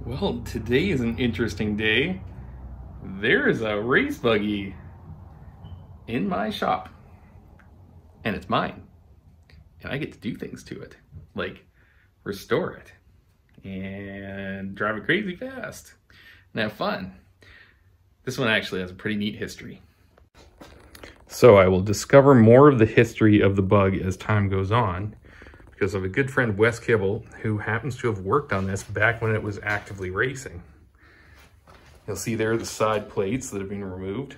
Well, today is an interesting day. There is a race buggy in my shop, and it's mine. And I get to do things to it, like restore it and drive it crazy fast and have fun. This one actually has a pretty neat history. So I will discover more of the history of the bug as time goes on, because of a good friend, Wes Kibble, who happens to have worked on this back when it was actively racing. You'll see there the side plates that have been removed,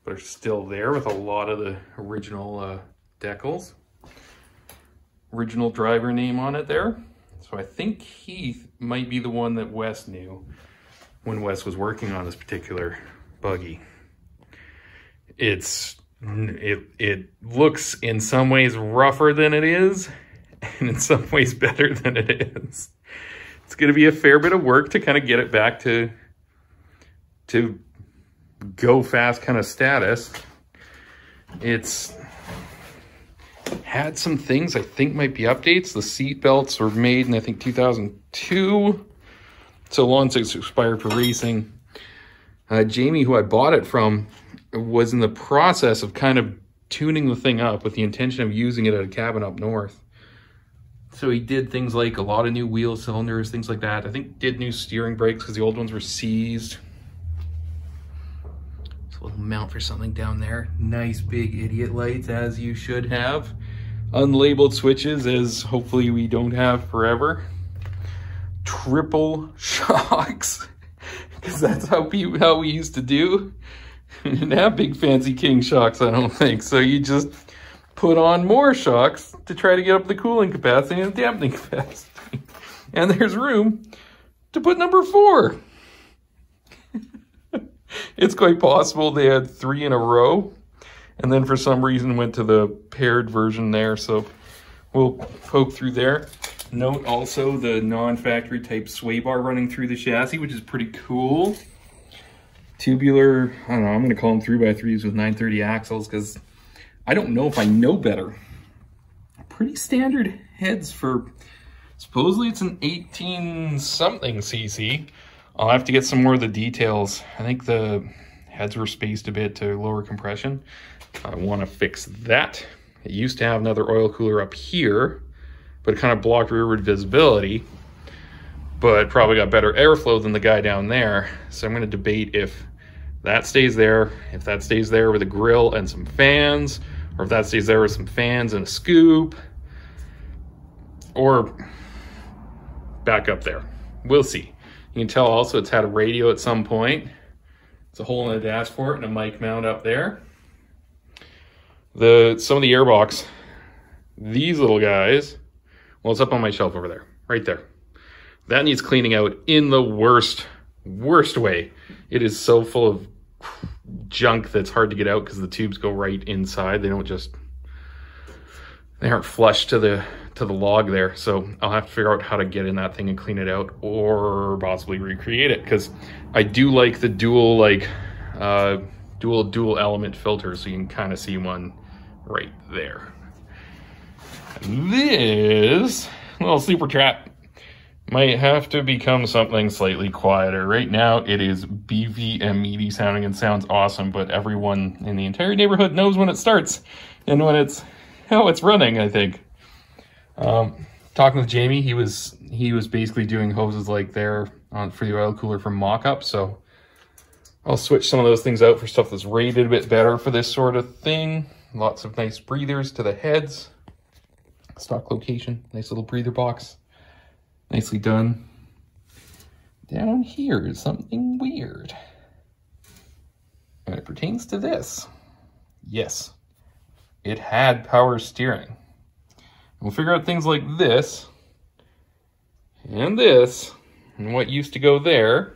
but are still there with a lot of the original decals. Original driver name on it there. So I think Heath might be the one that Wes knew when Wes was working on this particular buggy. It looks in some ways rougher than it is, and in some ways better than it is. It's going to be a fair bit of work to kind of get it back to go fast kind of status. It's had some things I think might be updates. The seat belts were made in I think 2002, so long since it's expired for racing. Jamie, who I bought it from, was in the process of kind of tuning the thing up with the intention of using it at a cabin up north. So he did things like a lot of new wheel cylinders, things like that. I think did new steering brakes because the old ones were seized. There's a little mount for something down there. Nice big idiot lights, as you should have. Unlabeled switches, as hopefully we don't have forever. Triple shocks, because that's how we used to do. We didn't have big fancy king shocks, I don't think. So you just put on more shocks to try to get up the cooling capacity and the dampening capacity. And there's room to put number 4. It's quite possible they had 3 in a row, and then for some reason went to the paired version there. So we'll poke through there. Note also the non-factory type sway bar running through the chassis, which is pretty cool. Tubular, I don't know, I'm gonna call them 3x3s with 930 axles because I don't know if I know better. Pretty standard heads for, supposedly it's an 18 something cc. I'll have to get some more of the details. I think the heads were spaced a bit to lower compression. I want to fix that. It used to have another oil cooler up here, but it kind of blocked rearward visibility, but probably got better airflow than the guy down there. So I'm going to debate if that stays there, if that stays there with a grill and some fans, or if that stays there with some fans and a scoop, or back up there. We'll see. You can tell also it's had a radio at some point. It's a hole in the dash for it and a mic mount up there. Some of the airbox, these little guys, well, it's up on my shelf over there, right there. That needs cleaning out in the worst way. It is so full of junk that's hard to get out because the tubes go right inside. They aren't flush to the log there. So I'll have to figure out how to get in that thing and clean it out, or possibly recreate it, because I do like the dual element filter, so you can kind of see one right there. This little super trap might have to become something slightly quieter. Right now it is beefy and meaty sounding and sounds awesome, but everyone in the entire neighborhood knows when it starts and when how it's running, I think. Talking with Jamie, he was basically doing hoses like there for the oil cooler from mock-up, so I'll switch some of those things out for stuff that's rated a bit better for this sort of thing. Lots of nice breathers to the heads. Stock location, nice little breather box. Nicely done. Down here is something weird. And it pertains to this. Yes, it had power steering. We'll figure out things like this, and what used to go there.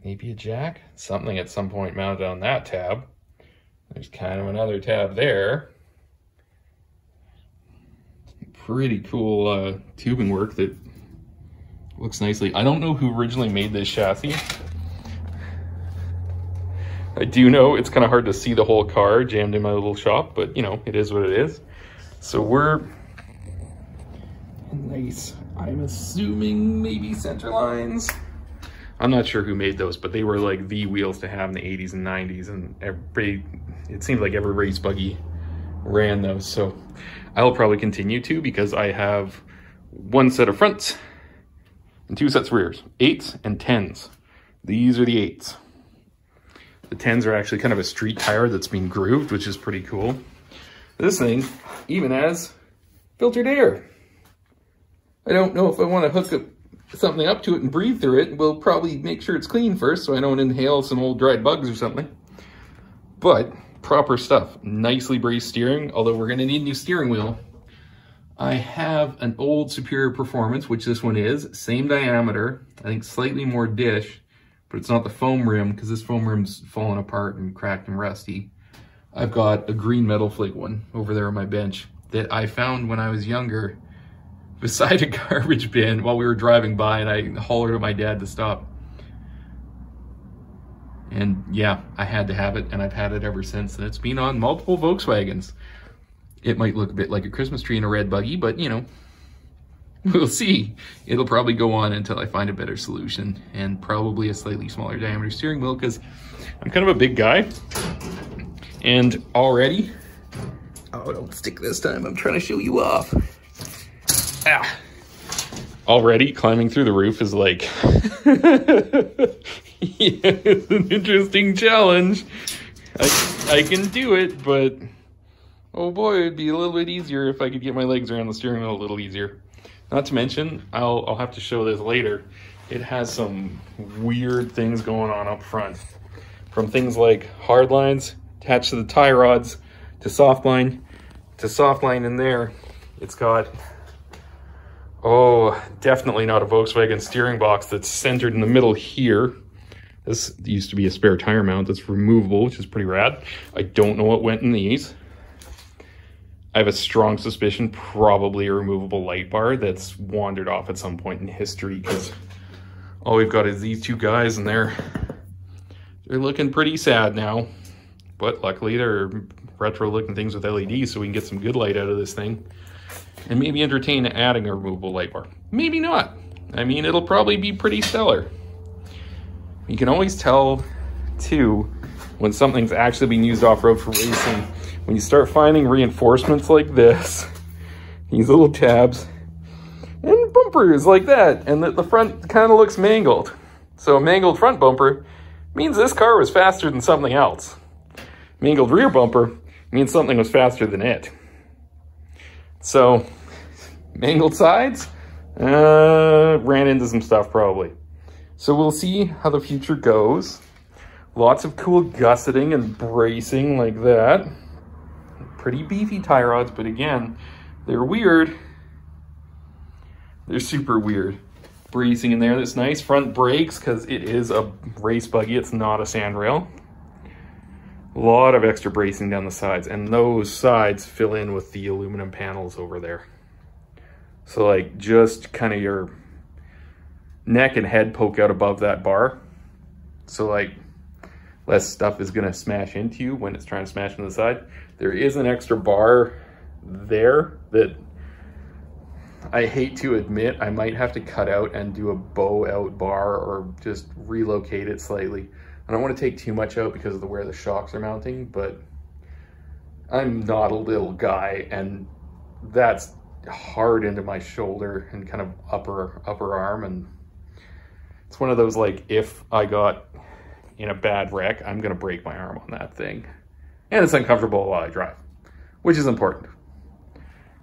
Maybe a jack, something at some point mounted on that tab. There's kind of another tab there. Pretty cool tubing work that looks nicely. I don't know who originally made this chassis. I do know it's kind of hard to see the whole car jammed in my little shop, but you know, it is what it is. So we're nice, I'm assuming maybe center lines. I'm not sure who made those, but they were like the wheels to have in the 80s and 90s, and it seems like every race buggy ran those. So I'll probably continue to, because I have one set of fronts and two sets of rears, 8s and 10s. These are the 8s. The 10s are actually kind of a street tire that's been grooved, which is pretty cool. This thing even has filtered air. I don't know if I want to hook something up to it and breathe through it. We'll probably make sure it's clean first so I don't inhale some old dried bugs or something. But proper stuff. Nicely braced steering, although we're going to need a new steering wheel. I have an old Superior Performance, which this one is. Same diameter, I think slightly more dish, but it's not the foam rim, because this foam rim's fallen apart and cracked and rusty. I've got a green metal flake one over there on my bench that I found when I was younger beside a garbage bin while we were driving by, and I hollered at my dad to stop. And yeah, I had to have it, and I've had it ever since, and it's been on multiple Volkswagens. It might look a bit like a Christmas tree in a red buggy, but you know, we'll see. It'll probably go on until I find a better solution, and probably a slightly smaller diameter steering wheel, because I'm kind of a big guy. And already, oh, don't stick this time, I'm trying to show you off. Ah. Already climbing through the roof is like, yeah, it's an interesting challenge. I can do it, but oh boy, it'd be a little bit easier if I could get my legs around the steering wheel a little easier. Not to mention, I'll have to show this later. It has some weird things going on up front. From things like hard lines attached to the tie rods, to soft line in there. It's got, oh, definitely not a Volkswagen steering box that's centered in the middle here. This used to be a spare tire mount that's removable, which is pretty rad. I don't know what went in these. I have a strong suspicion probably a removable light bar that's wandered off at some point in history, because all we've got is these two guys, and they're looking pretty sad now. But luckily they're retro looking things with LEDs, so we can get some good light out of this thing. And maybe entertain adding a removable light bar. Maybe not. I mean, it'll probably be pretty stellar. You can always tell, too, when something's actually being used off-road for racing. When you start finding reinforcements like this, these little tabs, and bumpers like that, and the front kind of looks mangled. So a mangled front bumper means this car was faster than something else. Mangled rear bumper means something was faster than it. So, mangled sides, ran into some stuff probably. So we'll see how the future goes. Lots of cool gusseting and bracing like that. Pretty beefy tie rods, but again, they're weird. They're super weird. Bracing in there that's nice. Front brakes, because it is a race buggy, it's not a sandrail. A lot of extra bracing down the sides, and those sides fill in with the aluminum panels over there. So like just kind of your neck and head poke out above that bar. So like less stuff is gonna smash into you when it's trying to smash into the side. There is an extra bar there that I hate to admit I might have to cut out and do a bow out bar, or just relocate it slightly. I don't want to take too much out because of where the shocks are mounting, but I'm not a little guy, and that's hard into my shoulder and kind of upper arm, and it's one of those, like, if I got in a bad wreck, I'm gonna break my arm on that thing. And it's uncomfortable while I drive, which is important.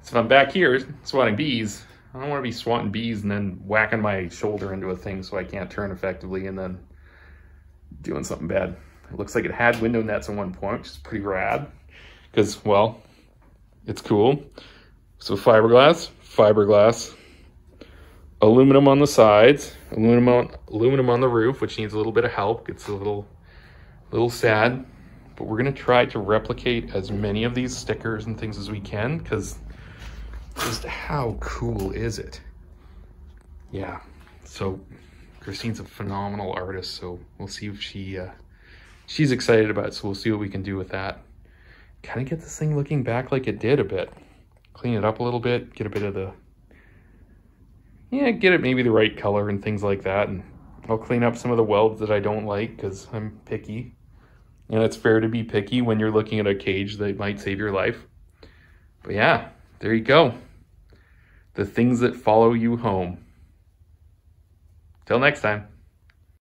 So if I'm back here swatting bees, I don't want to be swatting bees and then whacking my shoulder into a thing so I can't turn effectively and then doing something bad. It looks like it had window nets at one point, which is pretty rad, because, well, it's cool. So fiberglass, aluminum on the sides, aluminum on the roof, which needs a little bit of help. It's a little sad, but we're gonna try to replicate as many of these stickers and things as we can, because just how cool is it? Yeah, so Christine's a phenomenal artist, so we'll see if she's excited about it, so we'll see what we can do with that. Kind of get this thing looking back like it did a bit. Clean it up a little bit, get a bit of the, yeah, get it maybe the right color and things like that, and I'll clean up some of the welds that I don't like because I'm picky. And it's fair to be picky when you're looking at a cage that might save your life. But yeah, there you go. The things that follow you home. Till next time.